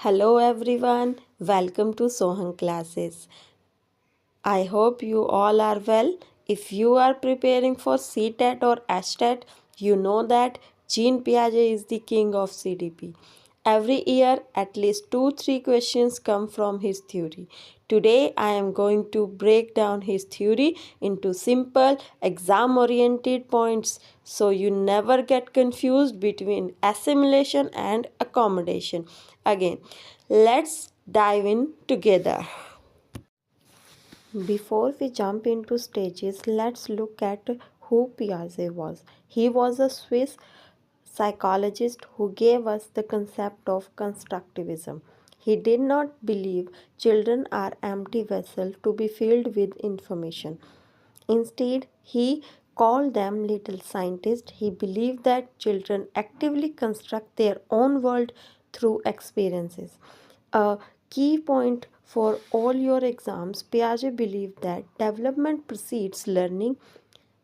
Hello everyone, welcome to Sohang classes. I hope you all are well. If you are preparing for CTET or HTET, you know that Jean Piaget is the king of CDP. Every year, at least 2-3 questions come from his theory. Today, I am going to break down his theory into simple, exam oriented points so you never get confused between assimilation and accommodation. Again, let's dive in together. Before we jump into stages, let's look at who Piaget was. He was a Swiss psychologist who gave us the concept of constructivism. He did not believe children are empty vessels to be filled with information. Instead, he called them little scientists. He believed that children actively construct their own world through experiences. A key point for all your exams, Piaget believed that development precedes learning,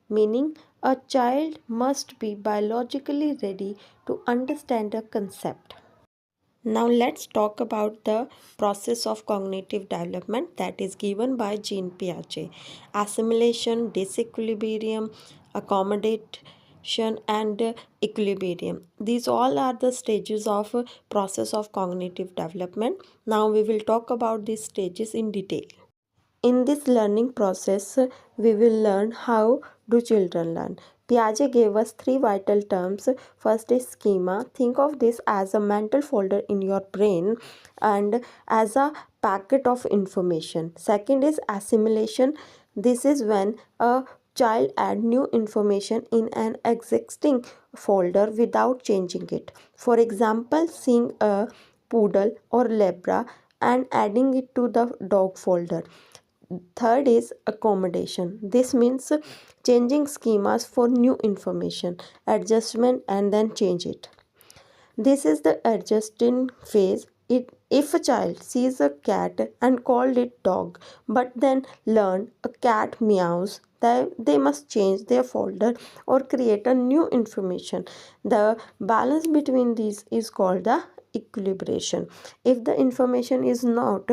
meaning a child must be biologically ready to understand a concept. Now let's talk about the process of cognitive development that is given by Jean Piaget. Assimilation, disequilibrium, accommodation and equilibrium. These all are the stages of process of cognitive development. Now we will talk about these stages in detail. In this learning process, we will learn how do children learn. Piaget gave us three vital terms. First is schema. Think of this as a mental folder in your brain and as a packet of information. Second is assimilation. This is when a child adds new information in an existing folder without changing it. For example, seeing a poodle or zebra and adding it to the dog folder. Third is accommodation. This means changing schemas for new information, adjustment, and then change it. This is the adjusting phase. If a child sees a cat and called it dog, but then learn a cat meows, they must change their folder or create a new information. The balance between these is called the equilibration. If the information is not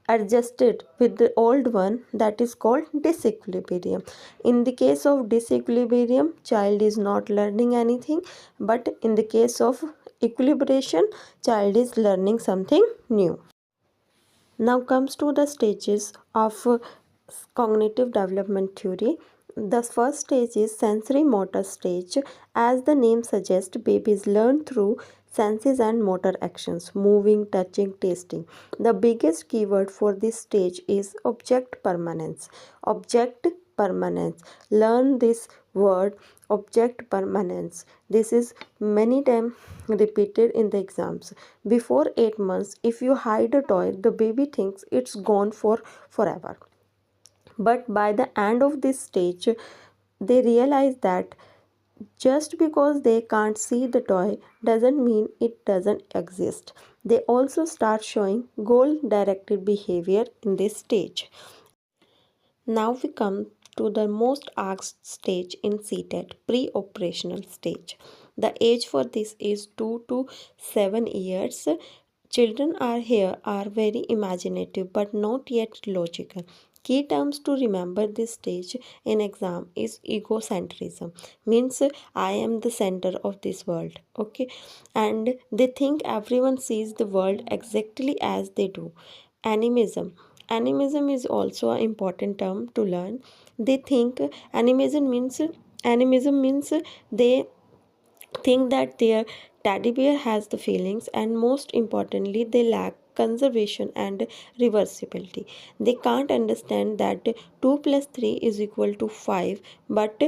adjusted with the old one, that is called disequilibrium. In the case of disequilibrium, child is not learning anything, but in the case of equilibration, child is learning something new. Now comes to the stages of cognitive development theory. The first stage is sensory motor stage. As the name suggests, babies learn through senses and motor actions, moving, touching, tasting. The biggest keyword for this stage is object permanence. Object permanence. Learn this word, object permanence. This is many times repeated in the exams. Before 8 months, if you hide a toy, the baby thinks it's gone for forever. But by the end of this stage, they realize that just because they can't see the toy doesn't mean it doesn't exist. They also start showing goal directed behavior in this stage. Now we come to the most asked stage in CTET, pre-operational stage. The age for this is 2 to 7 years. Children are here are very imaginative but not yet logical. Key terms to remember this stage in exam is egocentrism, means I am the center of this world, okay, and they think everyone sees the world exactly as they do. Animism. Animism is also an important term to learn. They think animism means they think that their teddy bear has the feelings, and most importantly they lack conservation and reversibility. They can't understand that 2 plus 3 is equal to 5, but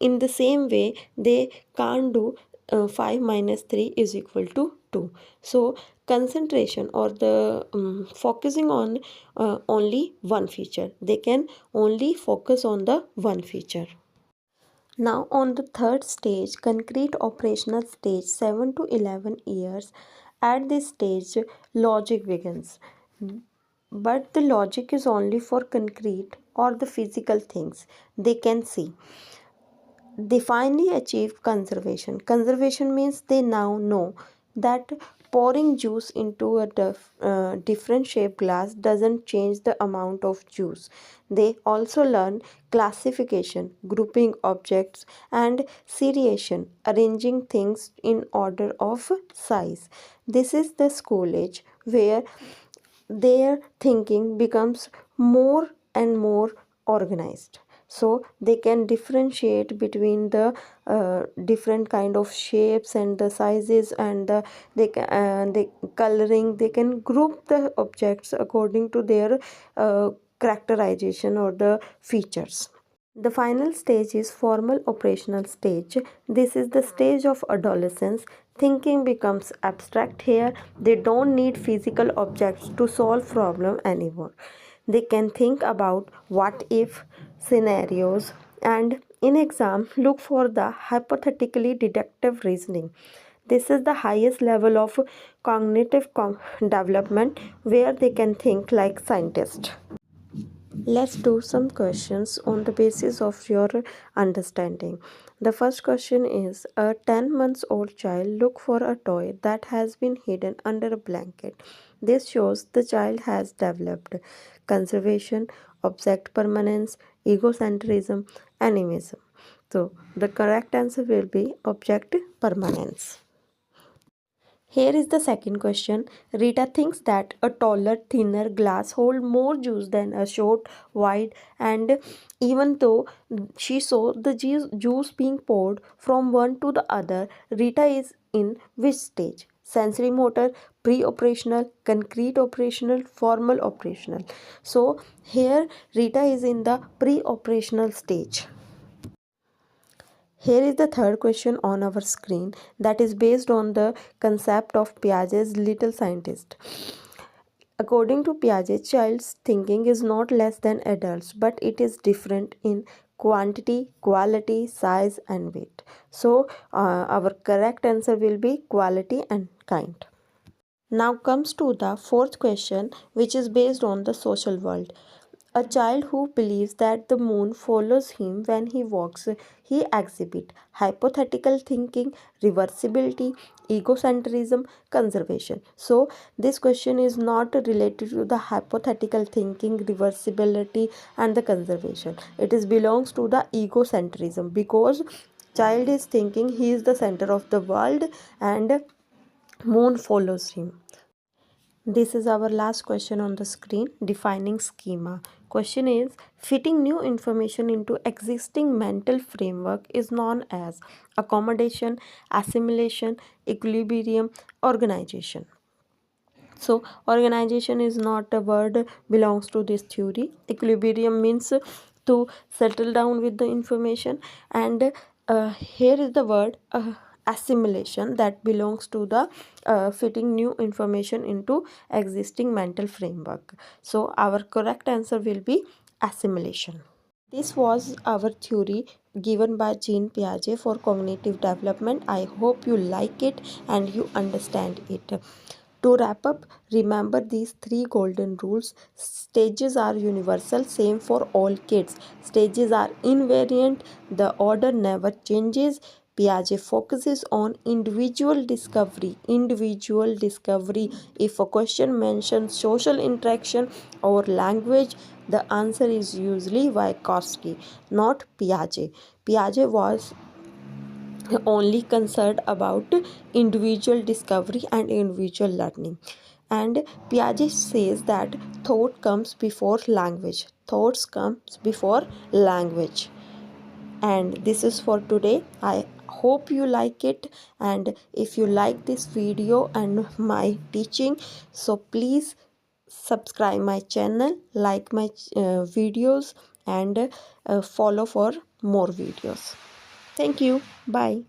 in the same way they can't do 5 minus 3 is equal to 2. So concentration or the focusing on only one feature, they can only focus on the one feature. Now, on the third stage, concrete operational stage, 7 to 11 years, at this stage, logic begins. But the logic is only for concrete or the physical things they can see. They finally achieve conservation. Conservation means they now know that Pouring juice into a different shaped glass doesn't change the amount of juice. They also learn classification, grouping objects, and seriation, arranging things in order of size. This is the school age where their thinking becomes more and more organized, so they can differentiate between the different kind of shapes and the sizes, and the coloring. They can group the objects according to their characterization or the features. The final stage is formal operational stage. This is the stage of adolescence. Thinking becomes abstract here. They don't need physical objects to solve problem anymore. They can think about what if scenarios, and in exam look for the hypothetically deductive reasoning. This is the highest level of cognitive development where they can think like scientists. Let's do some questions on the basis of your understanding. The first question is, a 10 months old child look for a toy that has been hidden under a blanket. This shows the child has developed conservation, object permanence, egocentrism, animism. So the correct answer will be object permanence. Here is the second question. Rita thinks that a taller, thinner glass holds more juice than a short, wide, and even though she saw the juice being poured from one to the other, Rita is in which stage? Sensory motor, pre-operational, concrete operational, formal operational. So here Rita is in the pre-operational stage. Here is the third question on our screen that is based on the concept of Piaget's Little Scientist. According to Piaget, child's thinking is not less than adults, but it is different in quantity, quality, size, and weight. So, our correct answer will be quality and kind. Now comes to the fourth question, which is based on the social world. A child who believes that the moon follows him when he walks, he exhibit hypothetical thinking, reversibility, egocentrism, conservation. So this question is not related to the hypothetical thinking, reversibility, and the conservation. It is belongs to the egocentrism, because child is thinking he is the center of the world and moon follows him. This is our last question on the screen, defining schema. Question is, fitting new information into existing mental framework is known as accommodation, assimilation, equilibrium, organization. So organization is not a word belongs to this theory. Equilibrium means to settle down with the information, and here is the word assimilation that belongs to the fitting new information into existing mental framework. So our correct answer will be assimilation. This was our theory given by Jean Piaget for cognitive development. I hope you like it and you understand it. To wrap up, remember these three golden rules. Stages are universal, same for all kids. Stages are invariant, the order never changes. Piaget focuses on individual discovery. Individual discovery. If a question mentions social interaction or language, the answer is usually Vygotsky, not Piaget. Piaget was only concerned about individual discovery and individual learning. And Piaget says that thought comes before language. Thoughts comes before language. And this is for today. I hope you like it, and if you like this video and my teaching, so please subscribe my channel, like my videos, and follow for more videos. Thank you. Bye.